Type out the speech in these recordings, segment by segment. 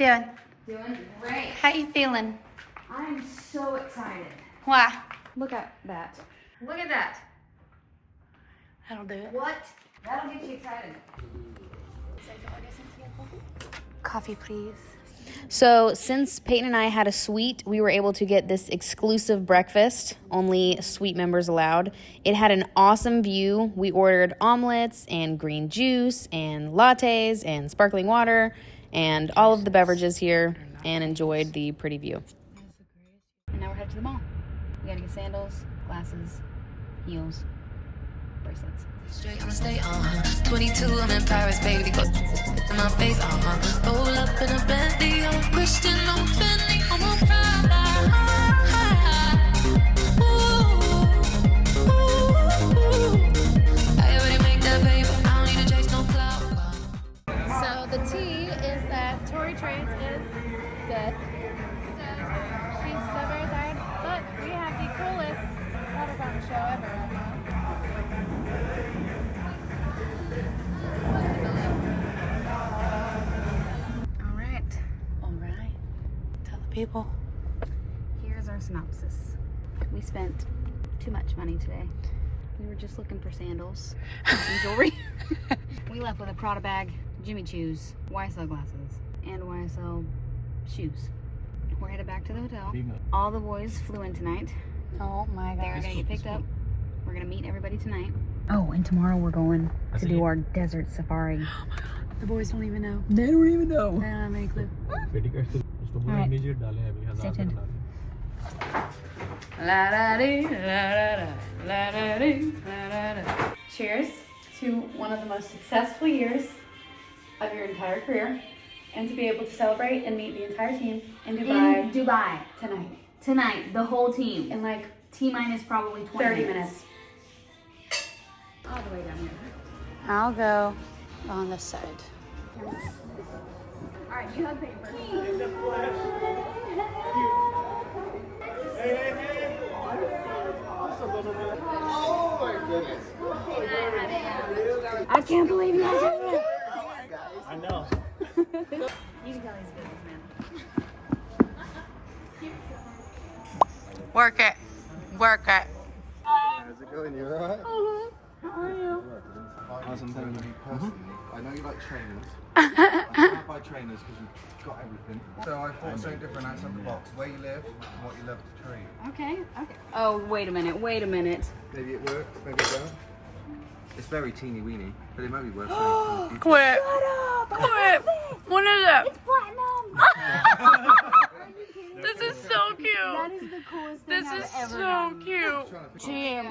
doing? Doing great. How you feeling? I'm so excited. Why? Look at that. Look at that. That'll do it. What? That'll get you excited. Coffee, please. So since Peyton and I had a suite, we were able to get this exclusive breakfast, only suite members allowed. It had an awesome view. We ordered omelets and green juice and lattes and sparkling water and all of the beverages here and enjoyed the pretty view. And now we're headed to the mall. We gotta get sandals, glasses, heels, bracelets. Straight, I'ma stay on 22, I'm in Paris, baby. Go in my face, roll up in a Bentley, I'm a Christian, I'm a Fendi, I'm a Prada. I already make that paper, I don't need to chase no cloud. So the tea is that Tori trades is dead. So she's so very tired, but we have the coolest waterfront show ever right now. All right. Tell the people. Here's our synopsis. We spent too much money today. We were just looking for sandals and some jewelry. We left with a Prada bag, Jimmy Choo's, YSL glasses, and YSL shoes. We're headed back to the hotel. All the boys flew in tonight. Oh my They're gosh. gonna get picked up. We're gonna meet everybody tonight. Oh, and tomorrow we're going to do our desert safari. Oh my god. The boys don't even know. They don't even know. They don't have any clue. Alright. Stay tuned. Cheers to one of the most successful years of your entire career, and to be able to celebrate and meet the entire team in Dubai, In Dubai. tonight Tonight, the whole team. in like T-minus probably 20 30 minutes. All the way down here. I'll go on this side. All right, you have paper. Oh my goodness. I can't believe you guys are here. I know. You can tell he's a businessman. Work it. Work it. How's it going? You alright? How are you? Awesome, thank you. Personally, I know you like trainers. I can't buy trainers because you've got everything. So I thought something different outside the box. Where you live and what you love to trade. Okay. Oh, wait a minute. Maybe it works, maybe it don't. It's very teeny weeny, but it might be worth something. Quit. Quit. What is it? It's platinum. This is so cute. That is the coolest thing This I've is ever so done. cute. Jam.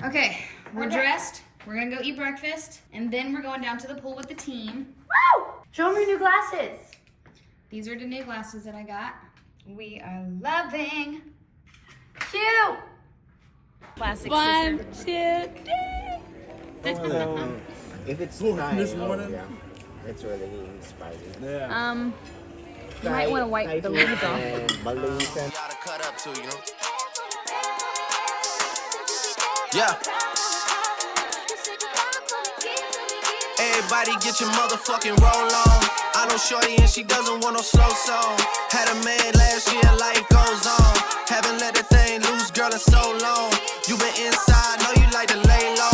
Okay, we're dressed. We're gonna go eat breakfast, and then we're going down to the pool with the team. Woo! Show me your new glasses. These are the new glasses that I got. We are loving. Cute. Classic 1, sister. 2, 3. If it's trying, yeah, it's really spicy. You might want to wipe the leaves off. And balloons and Gotta cut up to you. Yeah. Everybody get your motherfucking roll on. I know shorty and she doesn't want no slow song. Had a man last year, life goes on. Haven't let the thing loose, girl, in so long. You been inside, know you like to lay low.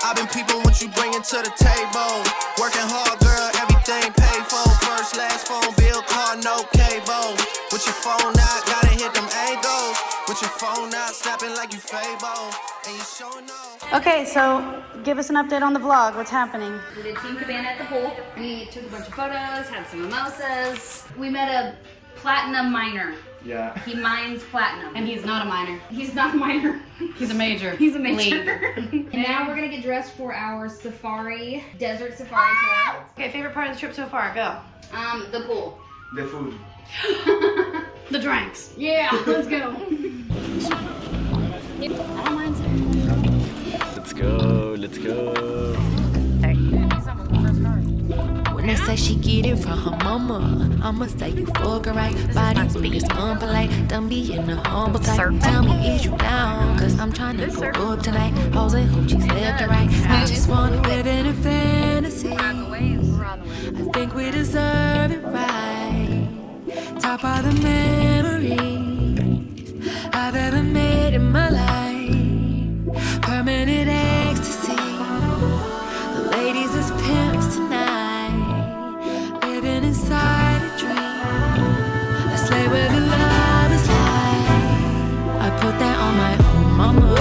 I've been peeping what you bringing to the table. Working hard, girl, everything paid for. First, last phone bill, car, no cable. With your phone out, gotta hit them angles. With your phone out, snapping like you Fable. And you showing off. Okay, so give us an update on the vlog. What's happening? We did Team Cabana at the pool. We took a bunch of photos, had some mimosas. We met a platinum miner. Yeah. He mines platinum. And he's not a minor. He's not a miner. He's a major. He's a major. And now we're gonna get dressed for our safari, desert safari tour. Okay, favorite part of the trip so far? Go. The pool. The food. The drinks. Yeah, let's go. Let's go, let's go. Hey. say she get it from her mama. I'ma say you fuck her right. Body rude is unpolite. Don't be in the humble type. Tell me, is you down? Cause I'm trying to go up tonight. Hoes and hoochies left and right. I just wanna live in a fantasy. I think we deserve it right. Top of the memories I've ever made in my life. Permanent ecstasy. The ladies is pimps tonight. Living inside a dream. Let's slay where the love is like. I put that on my own mama,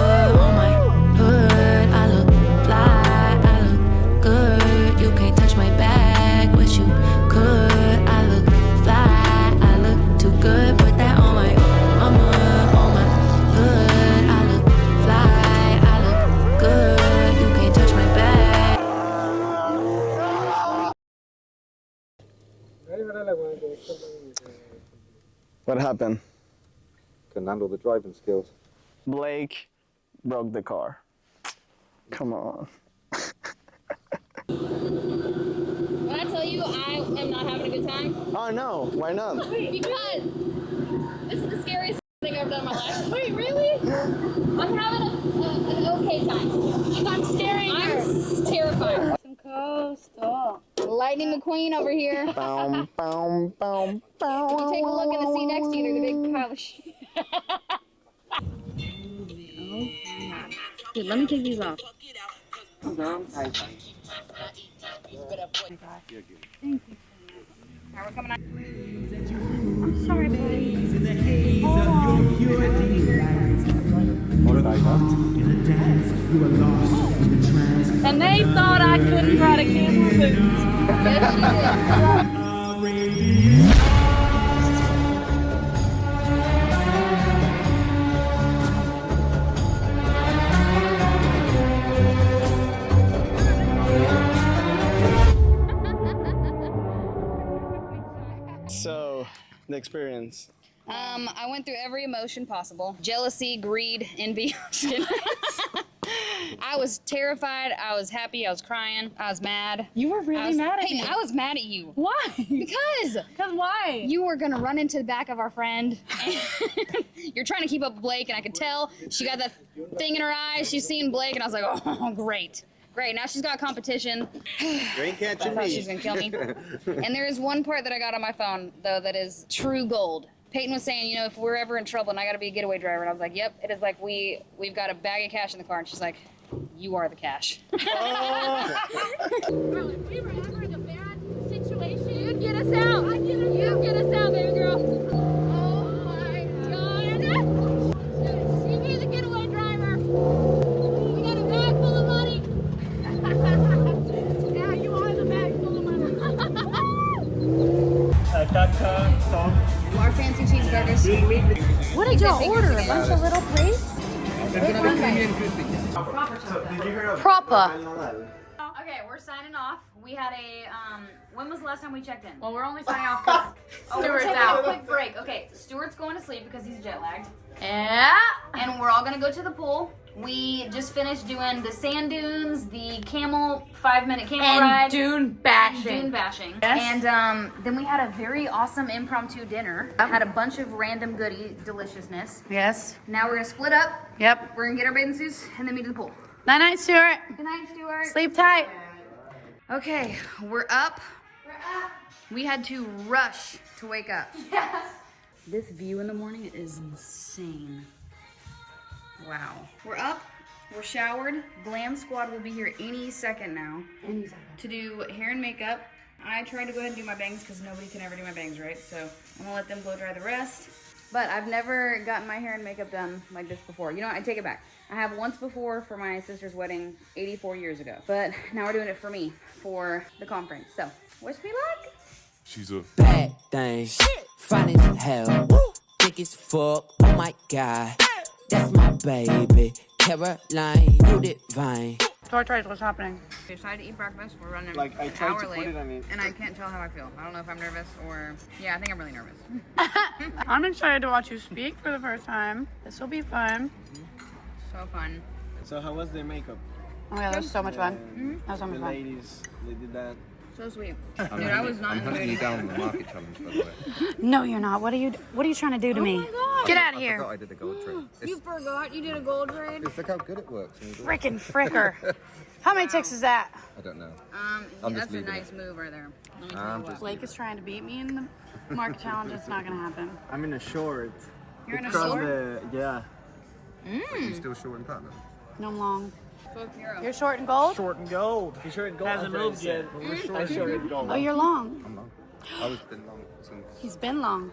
on my hood. I look fly, I look good. You can't touch my bag, wish you could. I look fly, I look too good. Put that on my own mama, on my hood. I look fly, I look good. You can't touch my bag. What happened? Couldn't handle the driving skills. Blake broke the car. Come on. When I tell you I am not having a good time, Oh no, why not? because this is the scariest thing I've ever done in my life. Wait, really? I'm having an okay time. I'm staring. I'm terrified. Some coastal. Lightning McQueen over here. If Boom, boom, boom, boom. you take a look in the seat next to you, there's a big pile of shit. Dude, let me take these off. Alright, we're coming out. I'm sorry, babe. And they thought I couldn't ride a camel boot. Yes, you did. So, the experience. I went through every emotion possible. Jealousy, greed, envy. I was terrified, I was happy, I was crying, I was mad. You were really mad at Peyton, me. I was mad at you. Why? Because Why? you were gonna run into the back of our friend. And you're trying to keep up with Blake, and I could tell she got that thing in her eyes. She's seeing Blake, and I was like, oh, great. Great, now she's got competition. You ain't I catching thought me. she was gonna kill me. And there is one part that I got on my phone, though, that is true gold. Peyton was saying, you know, if we're ever in trouble and I gotta be a getaway driver, and I was like, yep, it is like we've got a bag of cash in the car, and she's like, you are the cash. Girl, if we were ever in a bad situation, you'd get us out. You'd get us out, baby girl. Oh my God. She'd be the getaway driver. We got a bag full of money. Yeah, you are the bag full of money. Our fancy cheeseburgers. What did y'all order? A bunch of little plates? Proper. Okay, we're signing off. We had a, when was the last time we checked in? Well, we're only signing off because We're Stuart's taking out. a quick break. Okay, Stuart's going to sleep because he's jet lagged. Yeah. And we're all gonna go to the pool. We just finished doing the sand dunes, the 5-minute camel ride. And dune bashing. Dune bashing. Yes. And then we had a very awesome impromptu dinner. Had a bunch of random goodie deliciousness. Yes. Now we're gonna split up. Yep. We're gonna get our bathing suits and then meet at the pool. Night night, Stuart. Good night, Stuart. Sleep tight. Okay, we're up. We had to rush to wake up. Yeah. This view in the morning is insane. Wow. We're up. We're showered. Glam Squad will be here any second now. To do hair and makeup. I tried to go ahead and do my bangs because nobody can ever do my bangs, right? So I'm gonna let them blow dry the rest. But I've never gotten my hair and makeup done like this before. You know what? I take it back. I have once before for my sister's wedding 84 years ago. But now we're doing it for me for the conference. So wish me luck. She's a bad thing, fine as hell, thick as fuck. Oh my God, that's my baby, Caroline, you divine. Tori, what's happening? We decided to eat breakfast. We're running Like, I an tried hour to put late, it on it. and I can't tell how I feel. I don't know if I'm nervous or... Yeah, I think I'm really nervous. I'm excited to watch you speak for the first time. This will be fun. So fun. So how was the makeup? Oh yeah, that was so much fun. That was so much The fun. ladies, they did that. So sweet. I'm Dude, I was not I'm in the hunting mood. you down on the market challenge, by the way. No, you're not. What are you trying to do to me? Get out of I here. forgot I did a gold trade. You forgot you did a gold trade? Just look how good it works. when you do it. Frickin' fricker. How many ticks is that? I don't know. That's just a leaving nice move right there. Let me tell I'm you what. just- Blake is trying to beat me in the market challenge. It's not gonna happen. I'm in a short. You're in a Across short? yeah. You still short in platinum? No, I'm long. Fuck hero. You're short and gold? Short and gold. He's short and gold. Hasn't moved yet. We're short and gold. Oh, you're long. I'm long. I was been long since He's been long.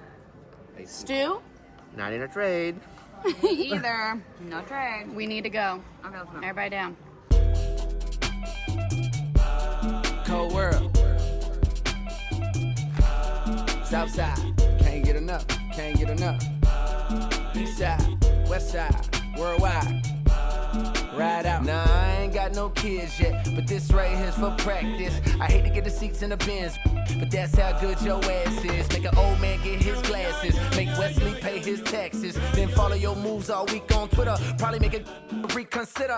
18. Stu? Not in a trade. Either. No trade. We need to go. Okay, let's go. Everybody down. Cold world. Southside, can't get enough, can't get enough. East side, west side, worldwide. Ride out. Nah, I ain't got no kids yet, but this right here's for practice. I hate to get the seats in the bins, but that's how good your ass is. Make an old man get his glasses, make Wesley pay his taxes, then follow your moves all week on Twitter. Probably make it reconsider.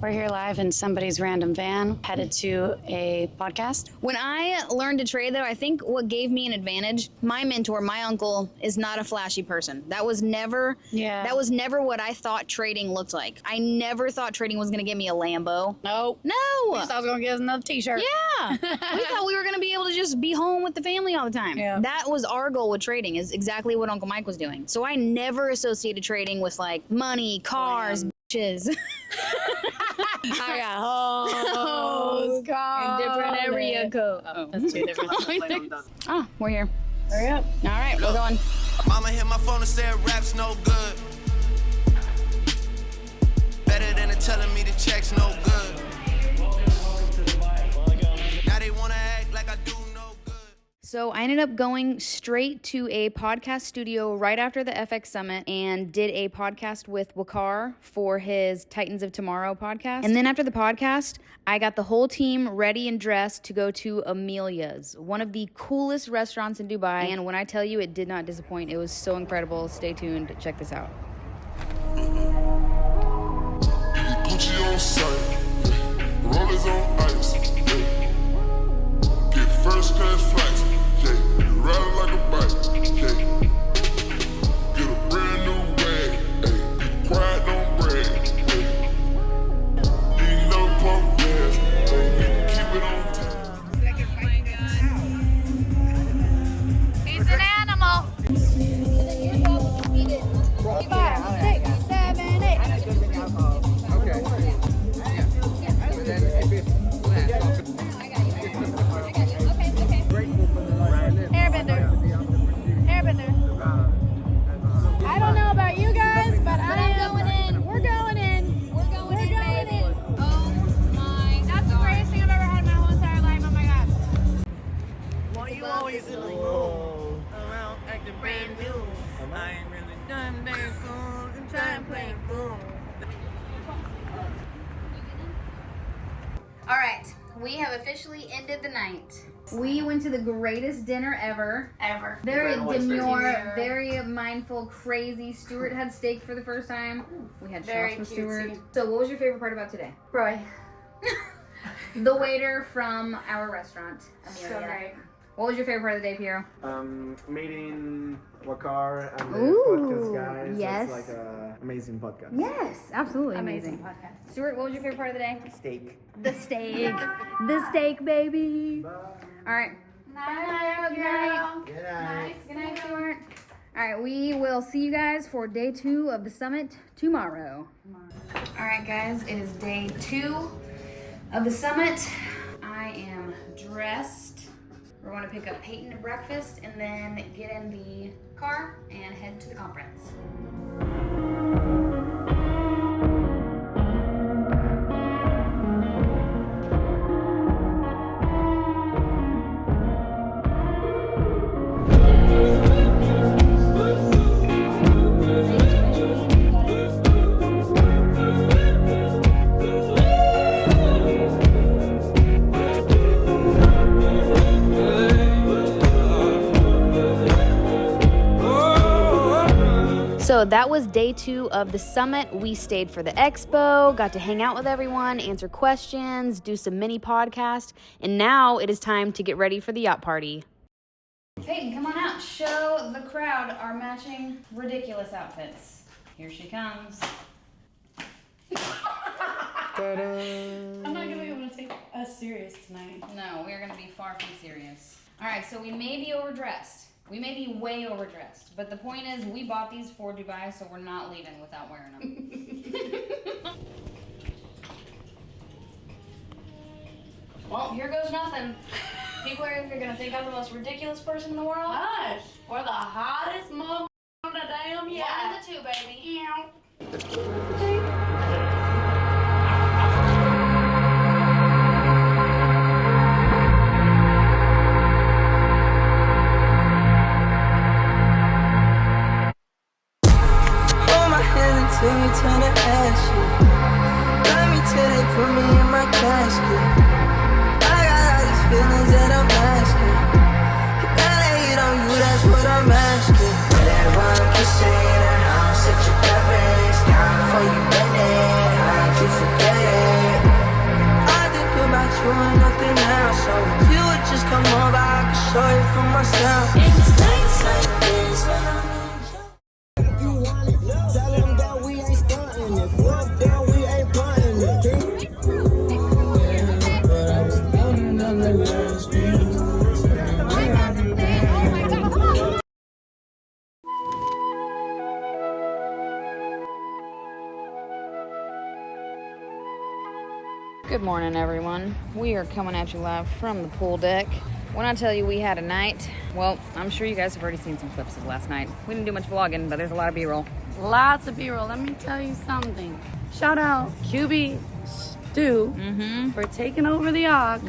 We're here live in somebody's random van, headed to a podcast. When I learned to trade, though, I think what gave me an advantage, my mentor, my uncle, is not a flashy person. That was never what I thought trading looked like. I never thought trading was going to get me a Lambo. No. No. I was going to get us another t-shirt. Yeah. We thought we were going to be able to just be home with the family all the time. Yeah. That was our goal with trading, is exactly what Uncle Mike was doing. So I never associated trading with like money, cars, bitches. I got hoes, And different area code. Oh, that's two different. Oh, we're here. Hurry up. All right, we're going. Mama hit my phone and said rap's no good. Better than it telling me the check's no good. Now they wanna act like I do no good. So I ended up going straight to a podcast studio right after the FxSummit and did a podcast with Wakar for his Titans of Tomorrow podcast. And then after the podcast, I got the whole team ready and dressed to go to Amelia's, one of the coolest restaurants in Dubai. And when I tell you, it did not disappoint. It was so incredible. Stay tuned. Check this out. Gucci on sight, rollers on ice, get first class flights, ride like a bike, get a brand new bag, be quiet, don't brag, you know pump gas, keep it on time. He's an animal. 5, 6, 7, 8. Airbender. I don't know about you guys, but I'm going in. We're going in. We're going in. Oh my God. That's the greatest thing I've ever had in my whole entire life. Oh my God. Why you always in like around acting brand new? I ain't really done that cool and try and play it cool. All right, we have officially ended the night. We went to the greatest dinner ever. Very demure, very mindful, crazy. Stuart had steak for the first time. We had shots from Stuart. So what was your favorite part about today? Roy. The waiter from our restaurant, Amelia. So great. What was your favorite part of the day, Piero? Meeting Wakar and the Ooh, podcast guys. yes. That's like an amazing podcast. Yes, absolutely Amazing amazing. podcast. Stuart, what was your favorite part of the day? Steak. The steak. The steak, baby. All right. Night. Good night. Good night. Good night, Stuart. All right, we will see you guys for day 2 of the summit tomorrow. All right, guys, it is day 2 of the summit. I am dressed. We're going to pick up Peyton at breakfast and then get in the car and head to the conference. So So that was day 2 of the summit. We stayed for the expo, got to hang out with everyone, answer questions, do some mini podcast, and now it is time to get ready for the yacht party. Peyton, come on out. Show the crowd our matching ridiculous outfits. Here she comes. I'm not gonna be able to take us serious tonight. No, we're gonna be far from serious. All right, so we may be overdressed. We may be way overdressed, but the point is we bought these for Dubai, so we're not leaving without wearing them. Well, here goes nothing. People are either gonna think I'm the most ridiculous person in the world. Gosh, or the hottest mother on the damn yacht. One of the two, baby. Hold my hand until you turn to ashes. Love me till they put me in my casket. I got all these feelings that I'm asking. Can I lay it on you? That's what I'm asking. Everyone can say that I'll set your purpose down before you bend it. How'd you forget it? I think about you and nothing else. So if you would just come over, I could show you for myself. It's nights like this when I'm Good morning, everyone. We are coming at you live from the pool deck. When I tell you we had a night, well, I'm sure you guys have already seen some clips of last night. We didn't do much vlogging, but there's a lot of B-roll. Lots of B-roll. Let me tell you something. Shout out QB Stu for taking over the aux.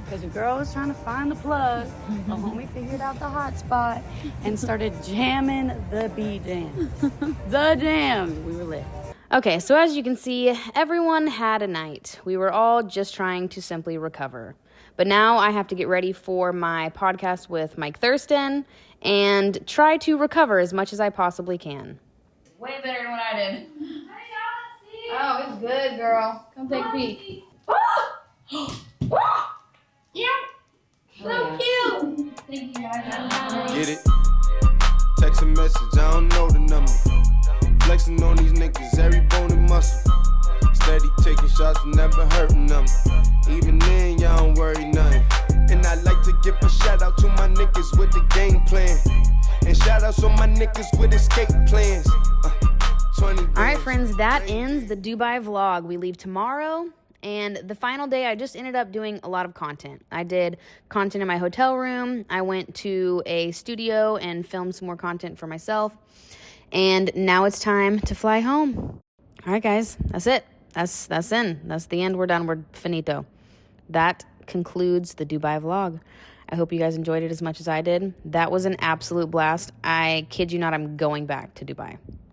Because your girl was trying to find the plug. The homie figured out the hot spot and started jamming the B-jams. The jams. We were lit. Okay, so as you can see, everyone had a night. We were all just trying to simply recover. But now I have to get ready for my podcast with Mike Thurston and try to recover as much as I possibly can. Way better than what I did. Oh, it's good, girl. Come take a peek. Yeah. So cute. Thank you guys. Get it? Text a message, I don't know the number. Flexing on these niggas, every bone and muscle. Steady taking shots, never hurting them. Even then, y'all don't worry nothing. And I like to give a shout out to my niggas with the game plan. And shout outs on my niggas with escape plans. Alright friends, that ends the Dubai vlog. We leave tomorrow, and the final day I just ended up doing a lot of content. I did content in my hotel room, I went to a studio and filmed some more content for myself, and now it's time to fly home. Alright guys, that's it. That's the end. We're done. We're finito. That concludes the Dubai vlog. I hope you guys enjoyed it as much as I did. That was an absolute blast. I kid you not, I'm going back to Dubai.